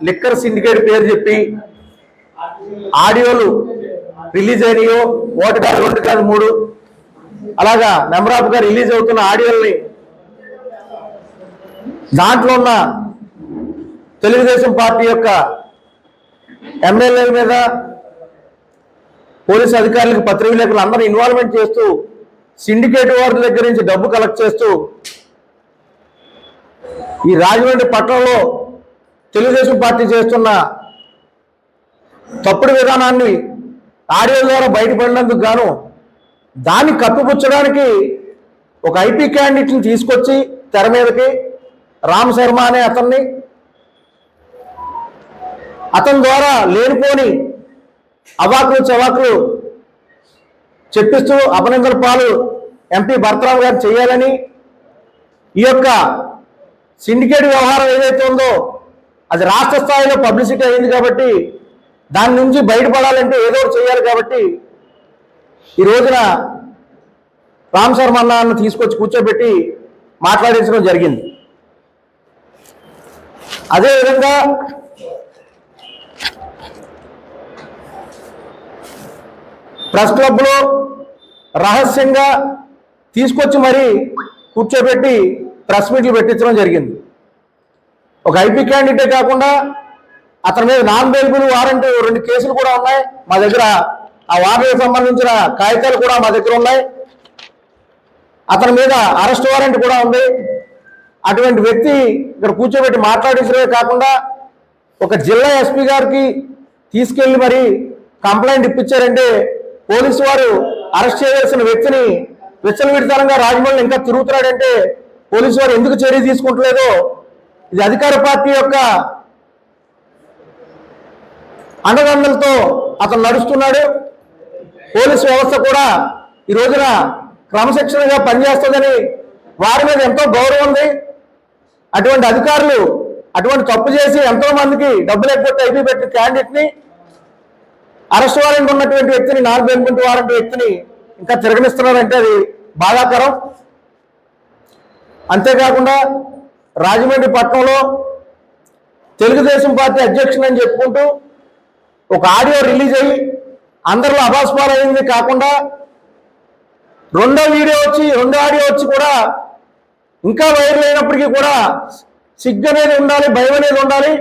Liquor syndicate పేరు చెప్పి ఆడియోలు release అయినాయో 1 కాదు 2 కాదు 3 అలాగా నెంబర్ ఆఫ్ గా రిలీజ్ అవుతున్న ఆడియోల్ని దాంట్లో ఉన్న తెలుగుదేశం పార్టీ యొక్క ఎమ్మెల్యేల మీద పోలీసు అధికారులకు పత్రిక విలేకరులు అందరూ ఇన్వాల్వ్మెంట్ చేస్తూ సిండికేట్ వారి దగ్గర నుంచి డబ్బు కలెక్ట్ చేస్తూ ఈ రాజమండ్రి పట్టణంలో తెలుగుదేశం పార్టీ చేస్తున్న తప్పుడు విధానాన్ని ఆడియో ద్వారా బయటపడినందుకు గాను దాన్ని కప్పిపుచ్చడానికి ఒక ఐపీ క్యాండిడేట్ని తీసుకొచ్చి తెర మీదకి రామ్ శర్మ అనే అతని ద్వారా లేనిపోని అవాకులు చవాకులు చెప్పిస్తూ అభినందన పాలు ఎంపీ భరతరావు గారు చేయాలని ఈ యొక్క సిండికేట్ వ్యవహారం ఏదైతే ఉందో అది రాష్ట్ర స్థాయిలో పబ్లిసిటీ అయింది కాబట్టి దాని నుంచి బయటపడాలంటే ఏదో చేయాలి కాబట్టి ఈ రోజున రామ్ శర్మ అన్నను తీసుకొచ్చి కూర్చోబెట్టి మాట్లాడించడం జరిగింది. అదేవిధంగా ప్రెస్ క్లబ్లో రహస్యంగా తీసుకొచ్చి మరీ కూర్చోబెట్టి ప్రెస్ మీట్లు పెట్టించడం జరిగింది. ఒక ఐపీ క్యాండిడేటే కాకుండా అతని మీద నాన్ బెయిలబుల్ వారెంట్ 2 కేసులు కూడా ఉన్నాయి మా దగ్గర. ఆ వారెంట్కి సంబంధించిన కాగితాలు కూడా మా దగ్గర ఉన్నాయి. అతని మీద అరెస్ట్ వారెంట్ కూడా ఉంది. అటువంటి వ్యక్తి ఇక్కడ కూర్చోబెట్టి మాట్లాడించడమే కాకుండా ఒక జిల్లా ఎస్పీ గారికి తీసుకెళ్లి మరి కంప్లైంట్ ఇప్పించారంటే పోలీసు వారు అరెస్ట్ చేయాల్సిన వ్యక్తిని విచ్చలవిడితనంగా రాజమండ్రిలో ఇంకా తిరుగుతున్నాడంటే పోలీసు వారు ఎందుకు చర్య తీసుకుంటలేదో ఇది అధికార పార్టీ యొక్క అండదండలతో అతను నడుస్తున్నాడు. పోలీసు వ్యవస్థ కూడా ఈ రోజున క్రమశిక్షణగా పనిచేస్తుందని వారి మీద ఎంతో గౌరవం ఉంది. అటువంటి అధికారులు అటువంటి తప్పు చేసి ఎంతో మందికి డబ్బులు ఎగ్గొట్టి ఐపీ పెట్టిన క్యాండిడేట్ని అరెస్ట్ వారెంట్ ఉన్నటువంటి వ్యక్తిని నాన్ బెయిలబుల్ వారెంట్ వ్యక్తిని ఇంకా తిరగనిస్తున్నారంటే అది బాధాకరం. అంతేకాకుండా రాజమండ్రి పట్టణంలో తెలుగుదేశం పార్టీ అధ్యక్షుడు అని చెప్పుకుంటూ ఒక ఆడియో రిలీజ్ అయ్యి అందరిలో అభాస్పాలైంది కాకుండా రెండో ఆడియో వచ్చి కూడా ఇంకా వైరల్ అయినప్పటికీ కూడా సిగ్గు అనేది ఉండాలి, భయం అనేది ఉండాలి.